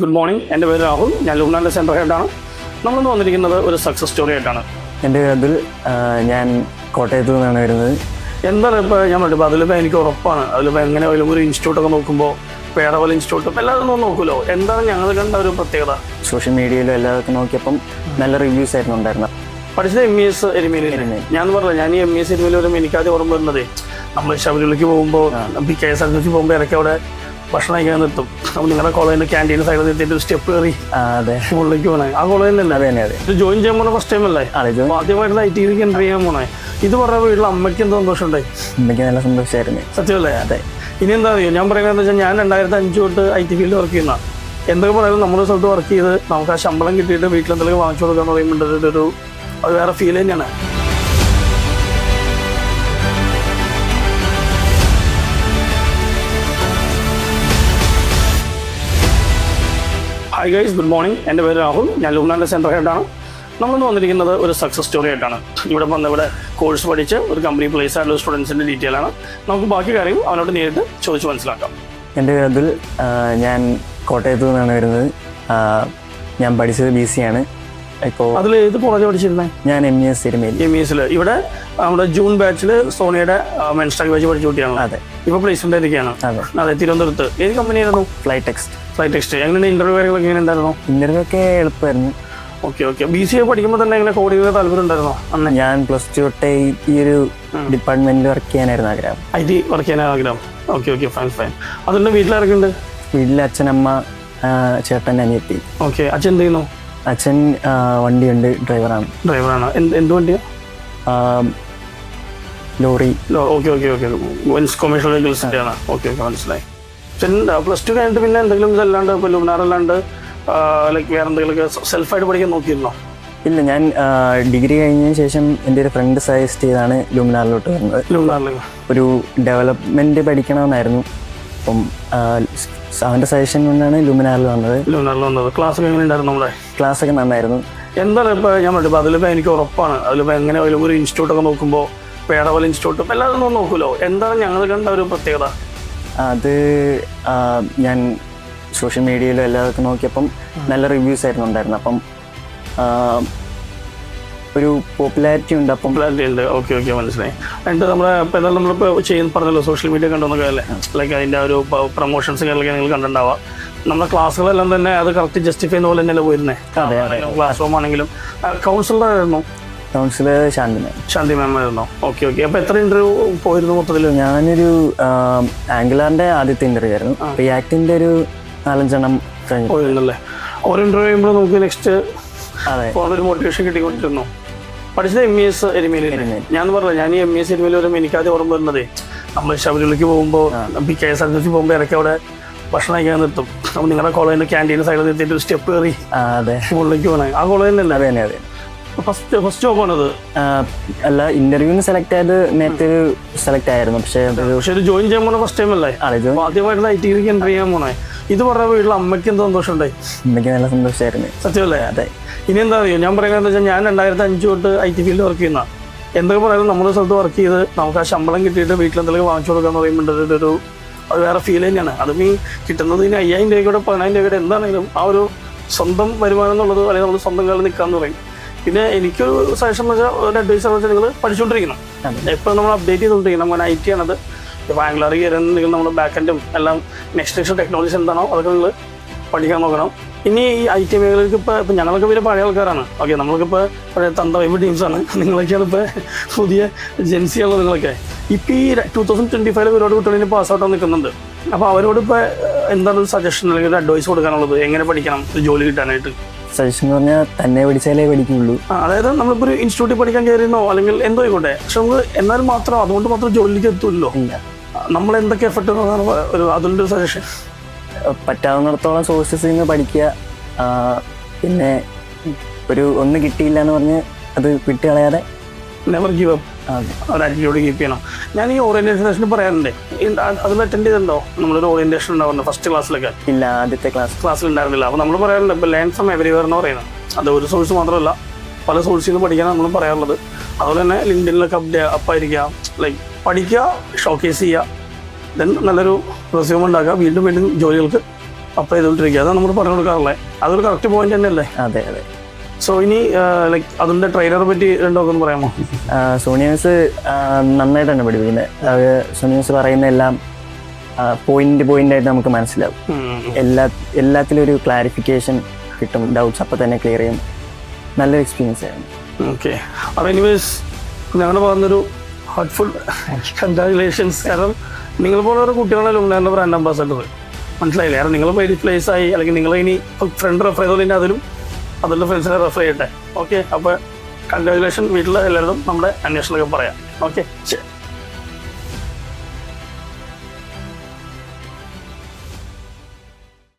Good morning. എൻ്റെ പേര് രാഹുൽ. ഞാൻ ലുബ്നാൻ്റെ സെൻറ്റർ ഹെഡാണ്. നമ്മളിന്ന് വന്നിരിക്കുന്നത് ഒരു സക്സസ് സ്റ്റോറി ആയിട്ടാണ്. എൻ്റെ പേര് അതുൽ. ഞാൻ കോട്ടയത്തു നിന്നാണ് വരുന്നത്. എന്താണ് ഇപ്പോൾ ഞാൻ പറഞ്ഞിപ്പോൾ അതിലിപ്പോൾ എനിക്ക് ഉറപ്പാണ്. അതിലിപ്പോൾ എങ്ങനെ ഒരു ഇൻസ്റ്റിറ്റ്യൂട്ടൊക്കെ നോക്കുമ്പോൾ വേറെ പോലെ ഇൻസ്റ്റിറ്റ്യൂട്ടും എല്ലാവരും നോക്കുമല്ലോ. എന്താണ് ഞങ്ങൾ കണ്ട ഒരു പ്രത്യേകത? സോഷ്യൽ മീഡിയയിലും എല്ലാവർക്കും നോക്കിയപ്പം നല്ല റിവ്യൂസ് ആയിരുന്നു ഉണ്ടായിരുന്നത്. പഠിച്ചത് MES എരുമേലിയിൽ. ഞാൻ പറഞ്ഞില്ല, ഞാൻ ഈ MES എരുമേലി വരുമ്പോൾ എനിക്കാദ്യം ഓർമ്മ വരുന്നത് നമ്മൾ ശബരിമലയ്ക്ക് പോകുമ്പോൾ KSRTC പോകുമ്പോൾ ഇടയ്ക്ക് അവിടെ ഭക്ഷണം കഴിക്കാൻ നിർത്തും. അപ്പോൾ നിങ്ങളുടെ കോളേജിൻ്റെ ക്യാൻറ്റീൻ സൈഡിൽ നിർത്തിയിട്ട് ഒരു സ്റ്റെപ്പ് കയറി മുകളിലേക്ക് പോകണേ. ആ കോളേജ് തന്നെ ഇത് ജോയിൻ ചെയ്യാൻ പോണ ഫസ്റ്റ് ടൈം അല്ലേ? ആദ്യമായിട്ട് IT എൻ്റർ ചെയ്യാൻ പോണേ. ഇത് പറഞ്ഞ വീട്ടിൽ അമ്മയ്ക്ക് എന്താ സന്തോഷം ഉണ്ടായി? അമ്മയ്ക്ക് നല്ല സന്തോഷമായിരുന്നു. സത്യമല്ലേ? അതെ. ഇനി എന്താ അറിയോ ഞാൻ പറയുന്നത് വെച്ചാൽ ഞാൻ 2005 തൊട്ട് IT ഫീൽഡ് വർക്ക് ചെയ്യുന്ന. എന്തൊക്കെ പറയുന്നത് നമ്മുടെ സ്ഥലത്ത് വർക്ക് ചെയ്ത് നമുക്ക് ആ ശമ്പളം കിട്ടിയിട്ട് വീട്ടിലെന്തെങ്കിലും വാങ്ങിച്ചു കൊടുക്കുക എന്ന് പറയുമ്പോൾ അത് വേറെ ഫീൽ തന്നെയാണ്. Hi guys, good morning. എൻ്റെ പേര് രാഹുൽ. ഞാൻ ലുബ്നാൻ്റെ സെൻറ്റർ ഹെഡാണ്. നമ്മളിന്ന് വന്നിരിക്കുന്നത് ഒരു സക്സസ് സ്റ്റോറി ആയിട്ടാണ്. ഇവിടെ കോഴ്സ് പഠിച്ച് ഒരു കമ്പനി പ്ലേസ് ആയിട്ടുള്ള സ്റ്റുഡൻസിൻ്റെ ഡീറ്റെയിൽ ആണ്. നമുക്ക് ബാക്കി കാര്യങ്ങൾ അവനോട് നേരിട്ട് ചോദിച്ച് മനസ്സിലാക്കാം. എൻ്റെ പേര് അതുൽ. ഞാൻ കോട്ടയത്തു നിന്നാണ് വരുന്നത്. ഞാൻ പഠിച്ചത് BC ആണ്. ഇപ്പോൾ അതിൽ ഏത് കോളേജ് പഠിച്ചിരുന്നത്? ഞാൻ MES എരുമേലി. MES ഇവിടെ നമ്മുടെ ജൂൺ ബാച്ചിൽ സോണിയുടെ മെൻസ്റ്റാക്ക് ബാച്ച് പഠിച്ച കുട്ടിയാണ്. അതെ. ഇപ്പോൾ പ്ലേസ്മെന്റ് ആയിരിക്കുകയാണ്. അതെ, തിരുവനന്തപുരത്ത്. ഏത് കമ്പനിയായിരുന്നു? ഫ്ലൈടെക്സ്റ്റ്. എങ്ങനെ ഇന്റർവ്യൂ കാര്യങ്ങളൊക്കെ എങ്ങനെ ഉണ്ടായിരുന്നു? ഇന്റർവ്യൂ ഒക്കെ എളുപ്പമായിരുന്നു. ഓക്കെ. BC പഠിക്കുമ്പോൾ തന്നെ എങ്ങനെ കോഡിങ്ങിൽ താല്പര്യം ഉണ്ടായിരുന്നോ? അന്ന് ഞാൻ +2 തൊട്ടേ ഈ ഒരു ഡിപ്പാർട്ട്മെന്റിൽ വർക്ക് ചെയ്യാനായിരുന്നു ആഗ്രഹം. IT വർക്ക് ചെയ്യാനാണ് ആഗ്രഹം. Okay, fine. അതുകൊണ്ട് വീട്ടിലിറക്കുന്നുണ്ട്? വീട്ടിൽ അച്ഛൻ, അമ്മ, ചേട്ടൻ, അനിയത്തി. ഓക്കെ. അച്ഛൻ എന്ത് ചെയ്യുന്നു? അച്ഛൻ വണ്ടിയുണ്ട്, ഡ്രൈവറാണ്. എന്ത് വണ്ടിയാണ്? ലോറി. ഓക്കെ. കൊമേഴ്ഷ്യൽ വെഹിക്കിൾസിൻ്റെ ആണ്. ഓക്കെ, മനസ്സിലായി. +2 കഴിഞ്ഞിട്ട് പിന്നെ എന്തെങ്കിലും ഇതല്ലാണ്ട് ഇപ്പോൾ ലുബ്നാറല്ലാണ്ട് ലൈക്ക് വേറെ എന്തെങ്കിലുമൊക്കെ സെൽഫായിട്ട് പഠിക്കാൻ നോക്കിയിരുന്നോ? ഇല്ല, ഞാൻ ഡിഗ്രി കഴിഞ്ഞതിന് ശേഷം എൻ്റെ ഒരു ഫ്രണ്ട് സജസ്റ്റ് ചെയ്താണ് ലുബ്നാറിലോട്ട് വരുന്നത്. ലുബ്നാറിലേക്ക് ഒരു ഡെവലപ്മെൻറ്റ് പഠിക്കണമെന്നായിരുന്നു. അപ്പം അവൻ്റെ സജഷൻ കൊണ്ടാണ് ലുബ്നാറിൽ വന്നത്. ക്ലാസ്സൊക്കെ എങ്ങനെ ഉണ്ടായിരുന്നു? നമ്മുടെ ക്ലാസ്സൊക്കെ നന്നായിരുന്നു. എന്താണ് ഇപ്പോൾ ഞാൻ പറഞ്ഞിപ്പോൾ അതിലിപ്പോൾ എനിക്ക് ഉറപ്പാണ്. അതിലിപ്പോൾ എങ്ങനെ ഒരു ഇൻസ്റ്റിറ്റ്യൂട്ടൊക്കെ നോക്കുമ്പോൾ വേറെ പോലെ ഇൻസ്റ്റിറ്റ്യൂട്ടും എല്ലാവരും നോക്കുമല്ലോ. എന്താണ് ഞങ്ങൾ കണ്ട ഒരു പ്രത്യേകത? അത് ഞാൻ സോഷ്യൽ മീഡിയയിലും എല്ലാവർക്കും നോക്കിയപ്പം നല്ല റിവ്യൂസ് ആയിരുന്നു ഉണ്ടായിരുന്നത്. അപ്പം ഒരു പോപ്പുലാരിറ്റി ഉണ്ട്. ഓക്കെ, മനസ്സിലായി. എന്നിട്ട് നമ്മളെ ഇപ്പോൾ എന്തായാലും നമ്മളിപ്പോൾ പറഞ്ഞല്ലോ സോഷ്യൽ മീഡിയ കണ്ടെന്നൊക്കെ അല്ലേ? ലൈക്ക് അതിൻ്റെ ഒരു പ്രൊമോഷൻസ് കാര്യങ്ങളൊക്കെ നിങ്ങൾ കണ്ടിട്ടുണ്ടാവുക. നമ്മുടെ ക്ലാസ്സുകളെല്ലാം തന്നെ അത് കറക്റ്റ് ജസ്റ്റിഫൈ ചെയ്യുന്ന പോലെ തന്നെയല്ലേ പോയിരുന്നേ? ക്ലാസ് റൂം ആണെങ്കിലും. കൗൺസിലറായിരുന്നു? കൗൺസിലർ ശാന്തി മാം ആയിരുന്നോ? ഓക്കെ. അപ്പോൾ എത്ര ഇൻ്റർവ്യൂ പോയിരുന്നു മൊത്തത്തിൽ? ഞാനൊരു ആംഗുലാറിൻ്റെ ആദ്യത്തെ ഇൻ്റർവ്യൂ ആയിരുന്നു. റിയാക്ടിൻ്റെ ഒരു 4-5 എണ്ണം പോയിരുന്നല്ലേ? ഓരോ ഇൻ്റർവ്യൂ ചെയ്യുമ്പോൾ നമുക്ക് നെക്സ്റ്റ് ഒരു മോട്ടിവേഷൻ കിട്ടിക്കൊണ്ടിരുന്നു. പഠിച്ചത് MES എരുമേലിയിൽ. ഞാൻ പറഞ്ഞില്ല, ഞാൻ ഈ MES എരുമേലി വരുമ്പോൾ എനിക്കാദ്യം ഓർമ്മ വരുന്നത് നമ്മൾ ശബരിമലയ്ക്ക് പോകുമ്പോൾ KSRTC പോകുമ്പോൾ ഇടയ്ക്ക് അവിടെ ഭക്ഷണം കഴിക്കാൻ നിർത്തും. അപ്പോൾ നിങ്ങളുടെ കോളേജിൻ്റെ ക്യാൻറ്റീൻ സൈഡിൽ നിർത്തിയിട്ട് ഒരു സ്റ്റെപ്പ് കയറി മുകളിലേക്ക് പോകണേ. ആ കോളേജ് തന്നെ അതെ. ഫസ്റ്റ് ജോബാണത്? അല്ല, ഇന്റർവ്യൂവിന് സെലക്ട് ആയത് നേരത്തെ സെലക്ട് ആയിരുന്നു. പക്ഷേ ഒരു ജോയിൻ ചെയ്യാൻ പോണ ഫസ്റ്റ് ടൈം അല്ലേ? ആദ്യമായിട്ട് IT എൻ്റർ ചെയ്യാൻ പോണേ. ഇത് പറഞ്ഞ വീട്ടിൽ അമ്മയ്ക്ക് എന്താ സന്തോഷം ഉണ്ടായി? അമ്മയ്ക്ക് നല്ല സന്തോഷമായിരുന്നു. സത്യമല്ലേ? അതെ. ഇനി എന്താ അറിയോ ഞാൻ പറയുന്നത് വെച്ചാൽ ഞാൻ 2005 തൊട്ട് IT ഫീൽഡ് വർക്ക് ചെയ്യുന്ന. എന്തൊക്കെ പറയുന്നത് നമ്മുടെ സ്ഥലത്ത് വർക്ക് ചെയ്ത് നമുക്ക് ആ ശമ്പളം കിട്ടിയിട്ട് വീട്ടിലെന്തെങ്കിലും വാങ്ങിച്ചു കൊടുക്കുക എന്ന് പറയുമ്പോൾ അത് വേറെ ഫീൽ തന്നെയാണ്. അതും ഈ കിട്ടുന്നത് ഇനി 5000 രൂപയുടെ 10000 രൂപയുടെ എന്താണെങ്കിലും ആ ഒരു സ്വന്തം വരുമാനം എന്നുള്ളത് അല്ലെങ്കിൽ നമ്മൾ സ്വന്തം കാലിൽ നിൽക്കാമെന്ന് പറയും. പിന്നെ എനിക്കൊരു സജഷൻ എന്ന് വെച്ചാൽ ഒരു അഡ്വൈസർ വെച്ചാൽ നിങ്ങൾ പഠിച്ചുകൊണ്ടിരിക്കണം. എപ്പോഴും നമ്മൾ അപ്ഡേറ്റ് ചെയ്തുകൊണ്ടിരിക്കണം. അങ്ങനെ IT ആണത്. ഇപ്പോൾ ആംഗ്ലർ കയറുന്നുണ്ടെങ്കിൽ നമ്മുടെ ബാക്കെൻഡും എല്ലാം നെക്സ്റ്റ് ടെക്നോളജീസ് എന്താണോ അതൊക്കെ നിങ്ങൾ പഠിക്കാൻ നോക്കണം. ഇനി ഈ IT മേഖലയ്ക്ക് ഇപ്പോൾ ഞങ്ങളൊക്കെ വലിയ പഴയ ആൾക്കാരാണ്. ഓക്കെ, നമ്മൾക്കിപ്പോൾ പഴയ തന്തവൈബ് ടീംസാണ്. നിങ്ങളൊക്കെയാണ് ഇപ്പോൾ പുതിയ ജെൻസിയാണ് നിങ്ങളൊക്കെ. ഇപ്പോൾ ഈ 2025 ഒരുപാട് കുട്ടികൾ പാസ് ഔട്ട് നിൽക്കുന്നുണ്ട്. അപ്പോൾ അവരോട് ഇപ്പോൾ എന്താണ് ഒരു സജഷൻ അല്ലെങ്കിൽ ഒരു അഡ്വൈസ് കൊടുക്കാനുള്ളത്? എങ്ങനെ പഠിക്കണം ഒരു ജോലി കിട്ടാനായിട്ട്? സജഷൻ എന്ന് പറഞ്ഞാൽ തന്നെ പഠിച്ചാലേ പഠിക്കുള്ളൂ. അതായത് നമ്മളിപ്പോൾ ഒരു ഇൻസ്റ്റിറ്റ്യൂട്ടിൽ പഠിക്കാൻ കയറിയെന്നോ അല്ലെങ്കിൽ എന്തോ ആയിക്കോട്ടെ, പക്ഷെ നമുക്ക് എന്നാൽ മാത്രം അതുകൊണ്ട് മാത്രം ജോലിക്ക് എത്തുമല്ലോ. നമ്മൾ എന്തൊക്കെ എഫർട്ട് അതിൻ്റെ ഒരു സജഷൻ? പറ്റാവുന്നിടത്തോളം സോഴ്സസിൽ നിന്ന് പഠിക്കുക. പിന്നെ ഒന്ന് കിട്ടിയില്ല എന്ന് പറഞ്ഞ് അത് വിട്ടുകളയാതെ നെവർ ഗീവ് അപ്പ്. ഒരു ആറ്റിറ്റ്യൂഡ് കീപ്പ് ചെയ്യണം. ഞാൻ ഈ ഓറിയന്റേഷൻ സെഷന് പറയാറുണ്ട്. അതിൽ അറ്റൻഡ് ചെയ്തിട്ടുണ്ടോ? നമ്മളൊരു ഓറിയന്റേഷൻ ഉണ്ടാവുന്നുണ്ട് ഫസ്റ്റ് ക്ലാസ്സിലൊക്കെ? ഇല്ല, ആദ്യത്തെ ക്ലാസ്സിൽ ഉണ്ടായിരുന്നില്ല. അപ്പോൾ നമ്മൾ പറയാറുണ്ട് ഇപ്പോൾ ലേൺ ഫ്രം എവരിവെയർ എന്ന് പറയുന്നത്. അത് ഒരു സോഴ്സ് മാത്രമല്ല, പല സോഴ്സിൽ നിന്ന് പഠിക്കാനാണ് നമ്മൾ പറയാറുള്ളത്. അതുപോലെ തന്നെ ലിങ്ക്ഡിനിലൊക്കെ അപ്പായിരിക്കുക, ലൈക്ക് പഠിക്കുക, ഷോക്കേസ് ചെയ്യുക, ദെൻ നല്ലൊരു റെസ്യൂം ഉണ്ടാക്കുക, വീണ്ടും ജോലികൾക്ക് അപ്ലൈ ചെയ്തുകൊണ്ടിരിക്കുക. അതാണ് നമ്മൾ പറഞ്ഞു കൊടുക്കാറുള്ളത്. അതൊരു കറക്റ്റ് പോയിന്റ് തന്നെയല്ലേ? അതെ അതെ. സോ ഇനി ലൈക്ക് അതിൻ്റെ ട്രെയിലറെ പറ്റി രണ്ടൊക്കെ ഒന്ന് പറയാമോ? സോണിയൻസ് നന്നായിട്ട് തന്നെ പഠിപ്പിക്കുന്നത്. അത് സോണിയൻസ് പറയുന്ന എല്ലാം പോയിന്റ് ആയിട്ട് നമുക്ക് മനസ്സിലാവും. എല്ലാത്തിലും ഒരു ക്ലാരിഫിക്കേഷൻ കിട്ടും, ഡൗട്ട്സ് അപ്പം തന്നെ ക്ലിയർ ചെയ്യും. നല്ലൊരു എക്സ്പീരിയൻസ് ആയിരുന്നു. ഓക്കെ. അപ്പോൾ എനിവേസ് ഞങ്ങളുടെ പറഞ്ഞൊരു ഹാർട്ട്ഫുൾ കൺഗ്രാജുലേഷൻസ്. കാരണം നിങ്ങൾ പോലെ ഒരു കുട്ടികളെ ലുമിനാറിൻ്റെ ബ്രാൻഡ് അംബാസഡർ, മനസ്സിലായില്ലേ? കാരണം നിങ്ങൾ മെയിൻ പ്ലേസ് ആയി, അല്ലെങ്കിൽ നിങ്ങൾ ഇനി ഫ്രണ്ട് റെഫർ ചെയ്തോളി, അതിലുള്ള ഫ്രണ്ട്സിനെ റെഫർ ചെയ്യട്ടെ. ഓക്കെ, അപ്പോൾ കൺഗ്രാജുലേഷൻ വീട്ടിൽ എല്ലാവരും നമ്മുടെ അന്വേഷണമൊക്കെ പറയാം. ഓക്കെ, ശരി.